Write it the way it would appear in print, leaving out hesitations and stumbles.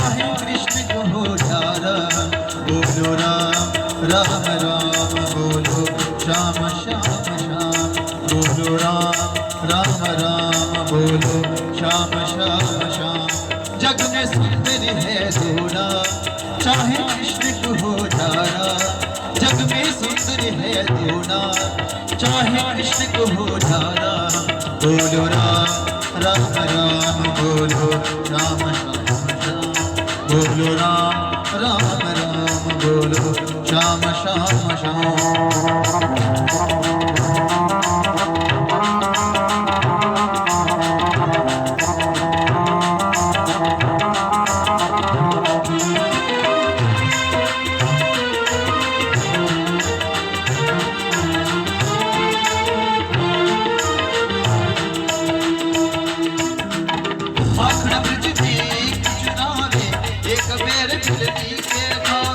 चाहे कृष्ण को धारा। बोलो राम राम राम बोलो श्याम श्याम श्याम। बोलो राम राम राम बोलो श्याम श्याम श्याम। जग में सुंदर है जोड़ा चाहे कृष्ण को धारा। जग में सुंदर है जोड़ा चाहे कृष्ण को धारा। बोलो राम राम राम बोलो श्याम श्याम श्याम। बोलो राम राम राम बोलो श्याम श्याम श्याम। आखड़ा ब्रज में चुनावे एक बेर मिलनी के घाव।